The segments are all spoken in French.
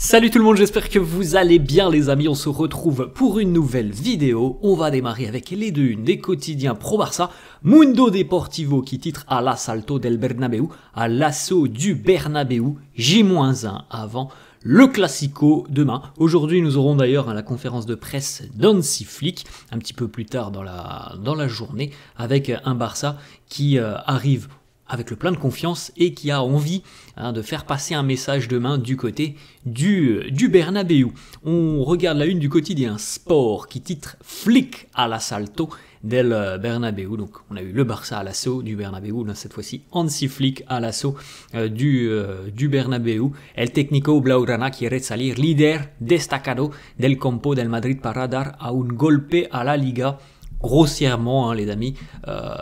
Salut tout le monde, j'espère que vous allez bien les amis, on se retrouve pour une nouvelle vidéo. On va démarrer avec les deux unes des quotidiens Pro Barça. Mundo Deportivo qui titre à l'assalto del Bernabéu, à l'assaut du Bernabéu, J-1 avant le Classico demain. Aujourd'hui nous aurons d'ailleurs la conférence de presse d'Hansi Flick, un petit peu plus tard dans la journée, avec un Barça qui arrive avec le plein de confiance et qui a envie de faire passer un message demain du côté du Bernabéu. On regarde la une du quotidien Sport qui titre Flick à l'assalto del Bernabéu. Donc on a eu le Barça à l'assaut du Bernabéu, là cette fois-ci Hansi Flick à l'assaut du Bernabéu. El técnico blaugrana quiere salir líder destacado del campo del Madrid para dar a un golpe a la Liga. Grossièrement, les amis,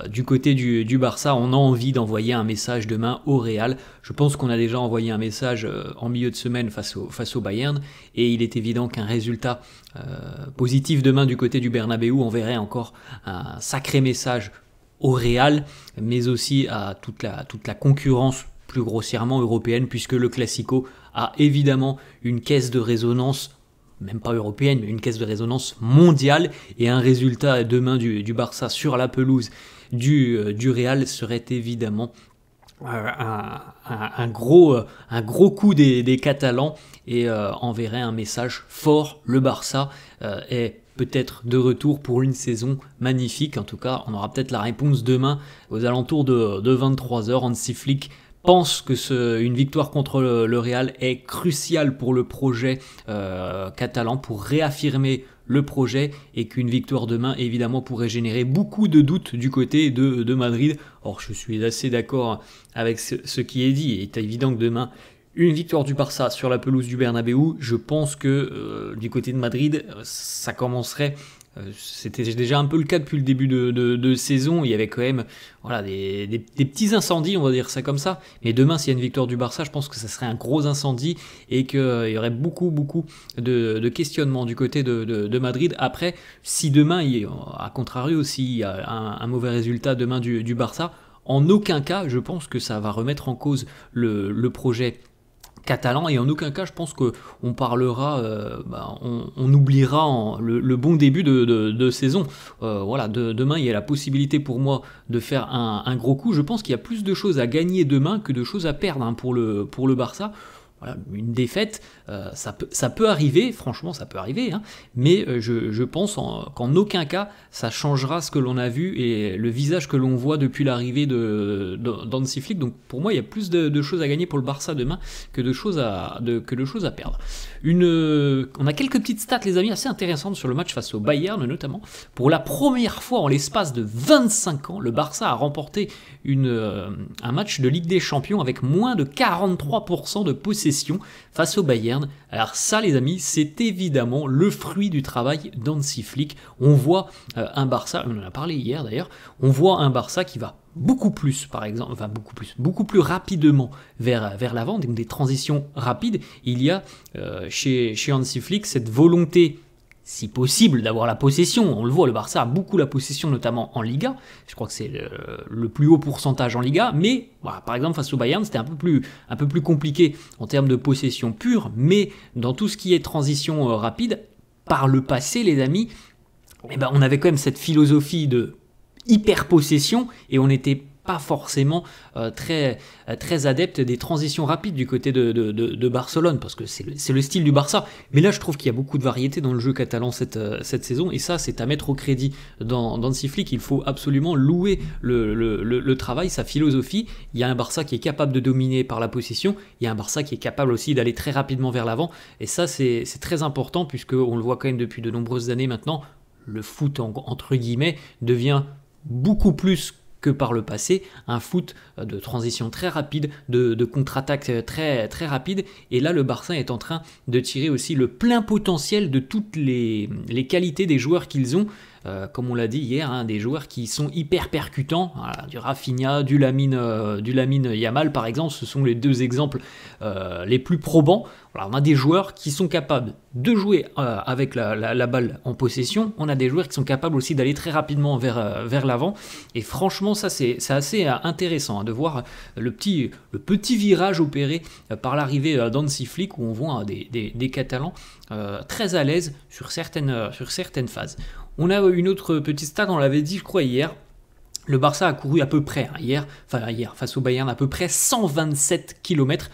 du côté du Barça, on a envie d'envoyer un message demain au Real. Je pense qu'on a déjà envoyé un message en milieu de semaine face au Bayern, et il est évident qu'un résultat positif demain du côté du Bernabéu enverrait encore un sacré message au Real, mais aussi à toute la concurrence plus grossièrement européenne, puisque le Classico a évidemment une caisse de résonance même pas européenne, mais une caisse de résonance mondiale, et un résultat demain du Barça sur la pelouse du Real serait évidemment un gros coup des Catalans et enverrait un message fort. Le Barça est peut-être de retour pour une saison magnifique. En tout cas, on aura peut-être la réponse demain aux alentours de 23h. Hansi Flick pense que une victoire contre le Real est cruciale pour le projet catalan, pour réaffirmer le projet, et qu'une victoire demain évidemment pourrait générer beaucoup de doutes du côté de Madrid. Or je suis assez d'accord avec ce qui est dit. Il est évident que demain, une victoire du Barça sur la pelouse du Bernabéu, je pense que du côté de Madrid, ça commencerait. C'était déjà un peu le cas depuis le début de saison. Il y avait quand même des petits incendies, on va dire ça comme ça. Mais demain, s'il y a une victoire du Barça, je pense que ça serait un gros incendie et qu'il y aurait beaucoup de questionnements du côté de Madrid. Après, si demain, à contrario, s'il y a un mauvais résultat demain du Barça, en aucun cas, je pense que ça va remettre en cause le projet catalan, et en aucun cas je pense qu'on parlera, on oubliera le bon début de saison. Demain il y a la possibilité pour moi de faire un gros coup. Je pense qu'il y a plus de choses à gagner demain que de choses à perdre pour le Barça. Voilà, une défaite, ça peut arriver, franchement ça peut arriver, mais je pense qu'en aucun cas ça changera ce que l'on a vu et le visage que l'on voit depuis l'arrivée d'Hansi Flick. Donc pour moi il y a plus de choses à gagner pour le Barça demain que de choses à perdre. On a quelques petites stats les amis assez intéressantes sur le match face au Bayern notamment. Pour la première fois en l'espace de 25 ans, le Barça a remporté un match de Ligue des Champions avec moins de 43% de possession face au Bayern. Alors ça les amis, c'est évidemment le fruit du travail d'Hansi Flick. On voit un Barça, on en a parlé hier d'ailleurs, on voit un Barça qui va beaucoup plus rapidement vers l'avant, donc des transitions rapides. Il y a chez Hansi Flick cette volonté, si possible, d'avoir la possession. On le voit, le Barça a beaucoup la possession, notamment en Liga. Je crois que c'est le plus haut pourcentage en Liga. Mais, par exemple, face au Bayern, c'était un peu plus compliqué en termes de possession pure. Mais dans tout ce qui est transition rapide, par le passé, les amis, on avait quand même cette philosophie de hyper-possession et on n'était pas forcément très adepte des transitions rapides du côté de Barcelone, parce que c'est le style du Barça. Mais là je trouve qu'il y a beaucoup de variété dans le jeu catalan cette saison, et ça c'est à mettre au crédit d'Hansi Flick. Il faut absolument louer le travail, sa philosophie. Il y a un Barça qui est capable de dominer par la possession, il y a un Barça qui est capable aussi d'aller très rapidement vers l'avant, et ça c'est très important, puisque on le voit quand même depuis de nombreuses années maintenant, le foot entre guillemets devient beaucoup plus que par le passé, un foot de transition très rapide, de contre-attaque très rapide, et là le Barça est en train de tirer aussi le plein potentiel de toutes les qualités des joueurs qu'ils ont. comme on l'a dit hier, hein, des joueurs qui sont hyper percutants, voilà, du Rafinha, du Lamine Yamal par exemple, ce sont les deux exemples les plus probants. Voilà, on a des joueurs qui sont capables de jouer avec la balle en possession, on a des joueurs qui sont capables aussi d'aller très rapidement vers l'avant, et franchement ça c'est assez intéressant hein, de voir le petit virage opéré par l'arrivée d'Hansi Flick, où on voit des Catalans très à l'aise sur certaines phases. On a une autre petite stat, on l'avait dit je crois hier. Le Barça a couru à peu près hier face au Bayern à peu près 127 km.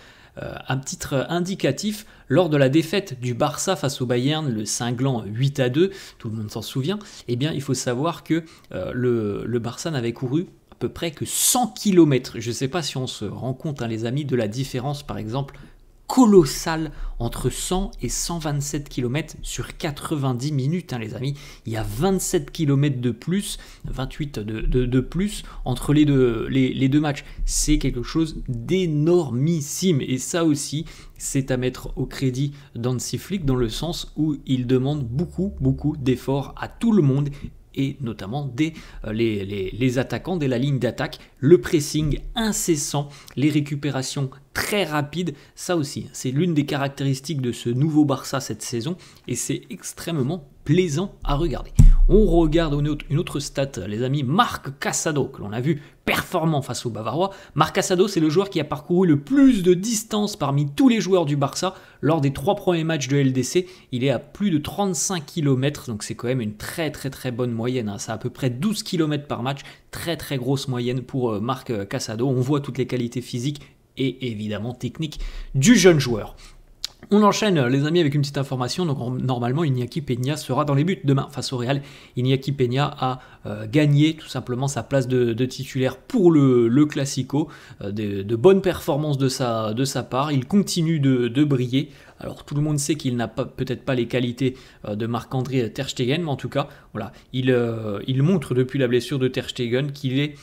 Un titre indicatif, lors de la défaite du Barça face au Bayern, le cinglant 8-2, tout le monde s'en souvient, eh bien il faut savoir que le Barça n'avait couru à peu près que 100 km. Je ne sais pas si on se rend compte, hein, les amis, de la différence par exemple colossal entre 100 et 127 km sur 90 minutes, hein, les amis. Il y a 27 km de plus, 28 de plus entre les deux matchs. C'est quelque chose d'énormissime. Et ça aussi, c'est à mettre au crédit d'Hansi Flick dans le sens où il demande beaucoup d'efforts à tout le monde, et notamment dès les attaquants, dès la ligne d'attaque, le pressing incessant, les récupérations très rapides, ça aussi, c'est l'une des caractéristiques de ce nouveau Barça cette saison, et c'est extrêmement plaisant à regarder. On regarde une autre stat, les amis, Marc Casado, que l'on a vu performant face aux Bavarois. Marc Casado, c'est le joueur qui a parcouru le plus de distance parmi tous les joueurs du Barça lors des 3 premiers matchs de LDC. Il est à plus de 35 km, donc c'est quand même une très bonne moyenne, hein. C'est à peu près 12 km par match, très grosse moyenne pour Marc Casado. On voit toutes les qualités physiques et évidemment techniques du jeune joueur. On enchaîne les amis avec une petite information. Donc normalement Iñaki Peña sera dans les buts demain face au Real. Iñaki Peña a gagné tout simplement sa place de titulaire pour le Classico. De bonnes performances de sa part. Il continue de briller. Alors tout le monde sait qu'il n'a peut-être pas les qualités de Marc-André Ter Stegen, mais en tout cas voilà, il montre depuis la blessure de Ter Stegen qu'il est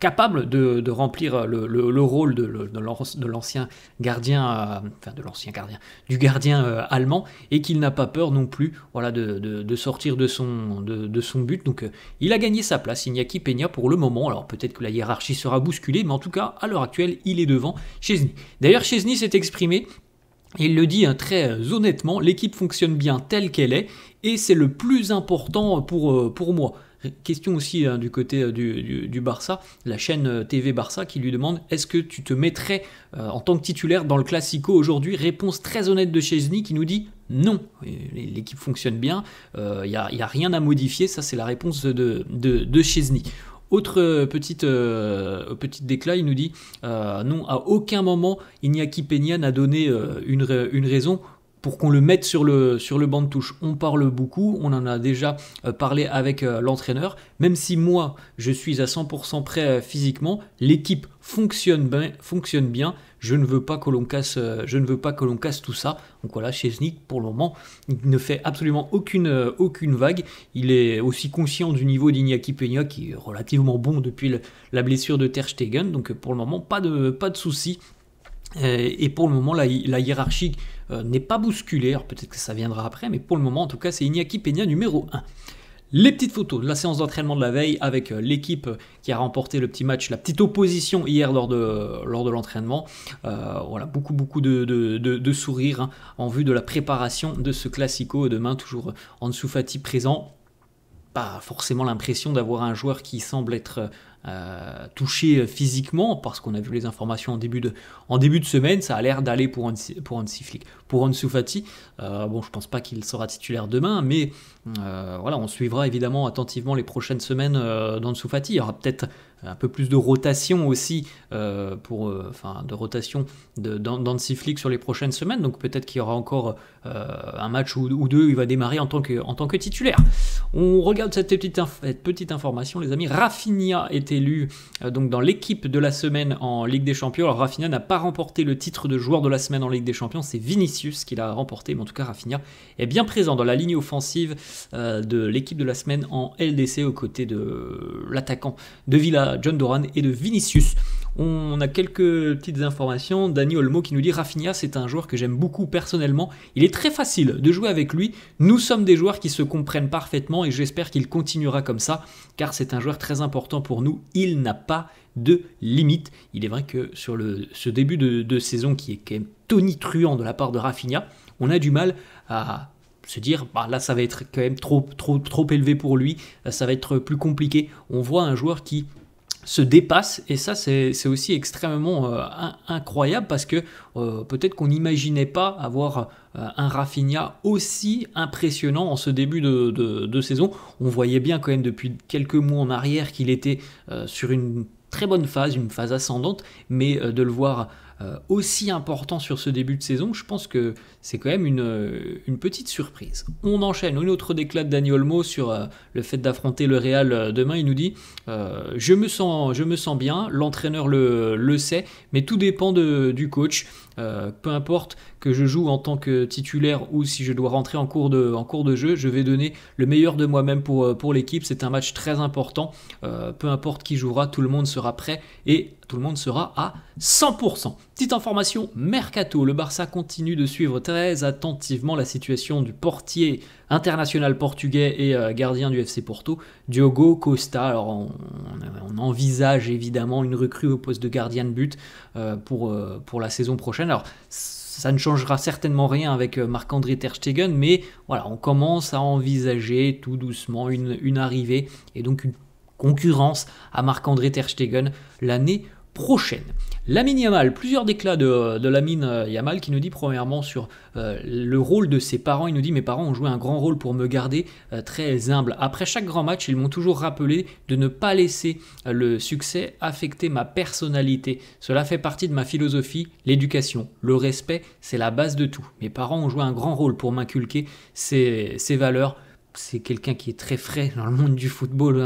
capable de remplir le rôle de l'ancien gardien, du gardien allemand, et qu'il n'a pas peur non plus, voilà, de sortir de son but. Donc il a gagné sa place, Iñaki Peña, pour le moment. Alors peut-être que la hiérarchie sera bousculée, mais en tout cas à l'heure actuelle il est devant Szczęsny. D'ailleurs Szczęsny s'est exprimé. Il le dit, hein, très honnêtement, l'équipe fonctionne bien telle qu'elle est, et c'est le plus important pour moi. Question aussi hein, du côté du Barça, la chaîne TV Barça qui lui demande: est-ce que tu te mettrais en tant que titulaire dans le Classico aujourd'hui? Réponse très honnête de Szczęsny qui nous dit non, l'équipe fonctionne bien, y a rien à modifier. Ça c'est la réponse de Szczęsny. Autre petite déclat, il nous dit non, à aucun moment Iñaki Peña n'a donné une raison pour qu'on le mette sur le banc de touche. On parle beaucoup, on en a déjà parlé avec l'entraîneur. Même si moi, je suis à 100% prêt physiquement, l'équipe fonctionne bien. Je ne veux pas que l'on casse tout ça. Donc voilà, Szczęsny, pour le moment, il ne fait absolument aucune vague. Il est aussi conscient du niveau d'Iñaki Peña, qui est relativement bon depuis la blessure de Ter Stegen. Donc pour le moment, pas de soucis. Et pour le moment, la hiérarchie n'est pas bousculée. Alors peut-être que ça viendra après, mais pour le moment, en tout cas, c'est Iñaki Peña numéro 1. Les petites photos de la séance d'entraînement de la veille avec l'équipe qui a remporté le petit match, la petite opposition hier lors de l'entraînement. Voilà, beaucoup de sourires hein, en vue de la préparation de ce Classico. Demain, toujours Ansu Fati présent. Pas forcément l'impression d'avoir un joueur qui semble être touché physiquement, parce qu'on a vu les informations en début de semaine. Ça a l'air d'aller pour Hansi Flick. Pour Ansu Fati, bon, je pense pas qu'il sera titulaire demain, mais voilà, on suivra évidemment attentivement les prochaines semaines d'Ansu Fati. Il y aura peut-être un peu plus de rotation aussi, de rotation d'Hansi Flick sur les prochaines semaines. Donc peut-être qu'il y aura encore un match ou deux où il va démarrer en tant que titulaire. On regarde cette petite information, les amis. Rafinha est élu donc dans l'équipe de la semaine en Ligue des Champions. Alors Rafinha n'a pas remporté le titre de joueur de la semaine en Ligue des Champions, c'est Vinicius qui l'a remporté, mais en tout cas Rafinha est bien présent dans la ligne offensive de l'équipe de la semaine en LDC aux côtés de l'attaquant de Villa, John Doran, et de Vinicius. On a quelques petites informations. Dani Olmo qui nous dit Rafinha, c'est un joueur que j'aime beaucoup personnellement. Il est très facile de jouer avec lui. Nous sommes des joueurs qui se comprennent parfaitement et j'espère qu'il continuera comme ça car c'est un joueur très important pour nous. Il n'a pas de limite. Il est vrai que sur ce début de saison qui est quand même tonitruant de la part de Rafinha, on a du mal à se dire là ça va être quand même trop élevé pour lui, ça va être plus compliqué. On voit un joueur qui se dépasse et ça c'est aussi extrêmement incroyable parce que peut-être qu'on n'imaginait pas avoir un Rafinha aussi impressionnant en ce début de saison. On voyait bien quand même depuis quelques mois en arrière qu'il était sur une très bonne phase, une phase ascendante, mais de le voir aussi important sur ce début de saison, je pense que c'est quand même une petite surprise. On enchaîne, une autre déclat de Dani Olmo sur le fait d'affronter le Real demain. Il nous dit je me sens bien, l'entraîneur le sait, mais tout dépend du coach. Peu importe que je joue en tant que titulaire ou si je dois rentrer en cours de jeu, je vais donner le meilleur de moi-même pour l'équipe. C'est un match très important. Peu importe qui jouera, tout le monde sera prêt et tout le monde sera à 100%. Petite information, Mercato, le Barça continue de suivre très attentivement la situation du portier international portugais et gardien du FC Porto, Diogo Costa. Alors on envisage évidemment une recrue au poste de gardien de but pour la saison prochaine. Alors ça ne changera certainement rien avec Marc-André Ter Stegen, mais voilà, on commence à envisager tout doucement une arrivée et donc une concurrence à Marc-André Ter Stegen l'année prochaine. Lamine Yamal, plusieurs déclats de Lamine Yamal qui nous dit premièrement sur le rôle de ses parents. Il nous dit mes parents ont joué un grand rôle pour me garder très humble. Après chaque grand match, ils m'ont toujours rappelé de ne pas laisser le succès affecter ma personnalité. Cela fait partie de ma philosophie, l'éducation. Le respect, c'est la base de tout. Mes parents ont joué un grand rôle pour m'inculquer ces valeurs. C'est quelqu'un qui est très frais dans le monde du football,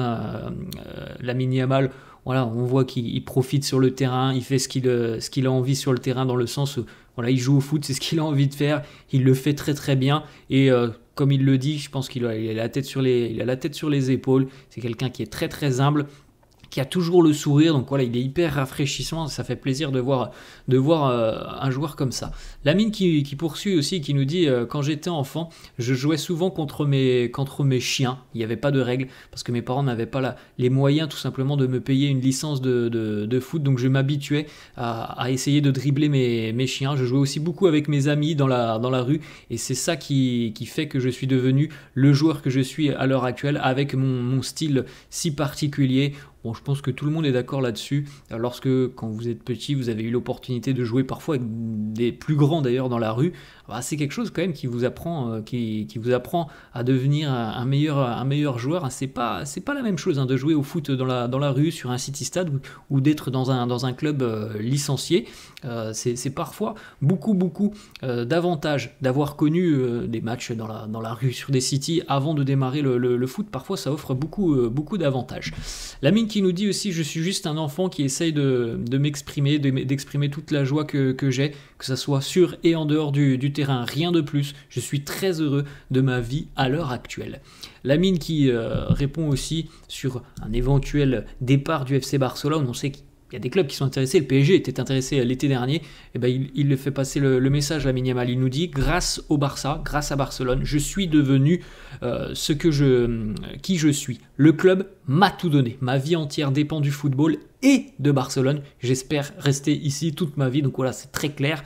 Lamine Yamal. Voilà, on voit qu'il profite sur le terrain, il fait ce qu'il a envie sur le terrain dans le sens où voilà, il joue au foot, c'est ce qu'il a envie de faire, il le fait très très bien et comme il le dit, je pense qu'il a la tête sur les épaules, c'est quelqu'un qui est très très humble, qui a toujours le sourire, donc voilà, il est hyper rafraîchissant, ça fait plaisir de voir un joueur comme ça. Lamine qui poursuit aussi, qui nous dit quand j'étais enfant, je jouais souvent contre mes chiens, il n'y avait pas de règles, parce que mes parents n'avaient pas les moyens tout simplement de me payer une licence de foot, donc je m'habituais à essayer de dribbler mes chiens. Je jouais aussi beaucoup avec mes amis dans la rue, et c'est ça qui fait que je suis devenu le joueur que je suis à l'heure actuelle, avec mon style si particulier. Bon, je pense que tout le monde est d'accord là-dessus. Quand vous êtes petit, vous avez eu l'opportunité de jouer parfois avec des plus grands d'ailleurs dans la rue. C'est quelque chose quand même qui vous apprend, qui vous apprend à devenir un meilleur joueur. C'est pas la même chose de jouer au foot dans la rue sur un city stade ou d'être dans un club licencié. C'est parfois beaucoup d'avantages d'avoir connu des matchs dans la rue sur des cities avant de démarrer le foot. Parfois ça offre beaucoup d'avantages. Lamine qui nous dit aussi je suis juste un enfant qui essaye de m'exprimer, d'exprimer toute la joie que j'ai, que ça soit sur et en dehors du terrain, rien de plus. Je suis très heureux de ma vie à l'heure actuelle. Lamine qui répond aussi sur un éventuel départ du FC Barcelone. On sait qu'il y a des clubs qui sont intéressés, le PSG était intéressé l'été dernier, et il le fait passer le message à Lamine Yamal. Il nous dit grâce au Barça, grâce à Barcelone, je suis devenu qui je suis. Le club m'a tout donné, ma vie entière dépend du football et de Barcelone. J'espère rester ici toute ma vie, donc voilà, c'est très clair.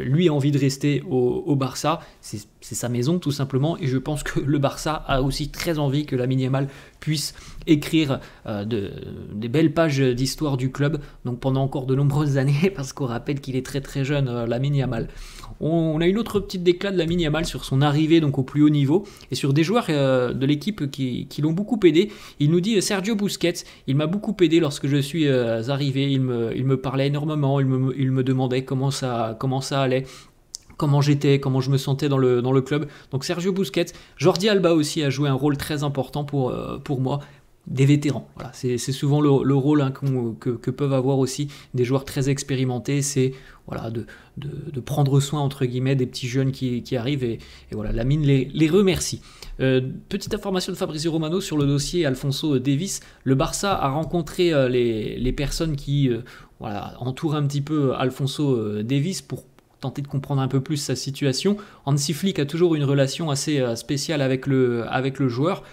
Lui a envie de rester au Barça, c'est sa maison tout simplement, et je pense que le Barça a aussi très envie que Lamine Yamal puisse écrire des belles pages d'histoire du club, donc pendant encore de nombreuses années, parce qu'on rappelle qu'il est très très jeune, Lamine Yamal. On a une autre petite déclat de Lamine Yamal sur son arrivée donc au plus haut niveau et sur des joueurs de l'équipe qui l'ont beaucoup aidé. Il nous dit Sergio Busquets, il m'a beaucoup aidé lorsque je suis arrivé, il me parlait énormément, il me demandait comment ça allait, comment j'étais, comment je me sentais dans le club. Donc Sergio Busquets, Jordi Alba aussi a joué un rôle très important pour moi. des vétérans. Voilà, c'est souvent le rôle hein, que peuvent avoir aussi des joueurs très expérimentés, c'est voilà, de prendre soin entre guillemets des petits jeunes qui arrivent et voilà, Lamine les remercie. Petite information de Fabrizio Romano sur le dossier Alphonso Davies. Le Barça a rencontré les personnes qui voilà, entourent un petit peu Alphonso Davies pour tenter de comprendre un peu plus sa situation. Hansi Flick a toujours une relation assez spéciale avec le joueur.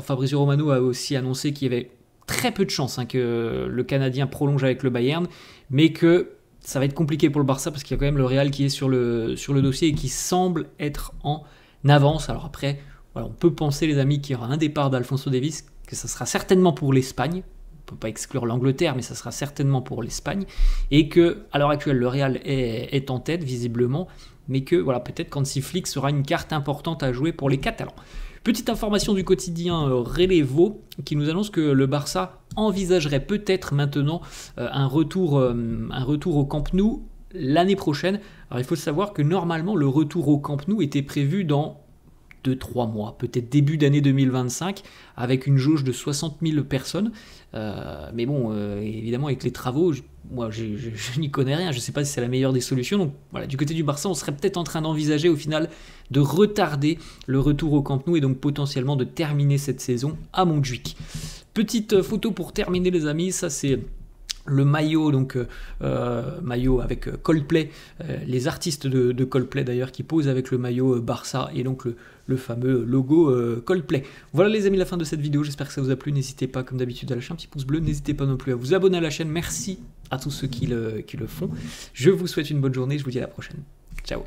Fabrizio Romano a aussi annoncé qu'il y avait très peu de chances hein, que le Canadien prolonge avec le Bayern, mais que ça va être compliqué pour le Barça parce qu'il y a quand même le Real qui est sur le dossier et qui semble être en avance. Alors après, voilà, on peut penser les amis qu'il y aura un départ d'Alphonso Davies, que ça sera certainement pour l'Espagne. On ne peut pas exclure l'Angleterre, mais ça sera certainement pour l'Espagne, et que à l'heure actuelle le Real est en tête visiblement, mais que voilà, peut-être qu'Hansi Flick sera une carte importante à jouer pour les Catalans. Petite information du quotidien Relevo qui nous annonce que le Barça envisagerait peut-être maintenant un retour au Camp Nou l'année prochaine. Alors il faut savoir que normalement le retour au Camp Nou était prévu dans 2-3 mois, peut-être début d'année 2025, avec une jauge de 60 000 personnes. Mais bon, évidemment, avec les travaux, moi, je n'y connais rien. Je ne sais pas si c'est la meilleure des solutions. Donc voilà, du côté du Barça, on serait peut-être en train d'envisager au final de retarder le retour au Camp Nou et donc potentiellement de terminer cette saison à Montjuic. Petite photo pour terminer, les amis. Ça, c'est le maillot, donc maillot avec Coldplay, les artistes de Coldplay d'ailleurs qui posent avec le maillot Barça et donc le fameux logo Coldplay. Voilà les amis, la fin de cette vidéo, j'espère que ça vous a plu. N'hésitez pas comme d'habitude à lâcher un petit pouce bleu, n'hésitez pas non plus à vous abonner à la chaîne, merci à tous ceux qui le font. Je vous souhaite une bonne journée, je vous dis à la prochaine. Ciao.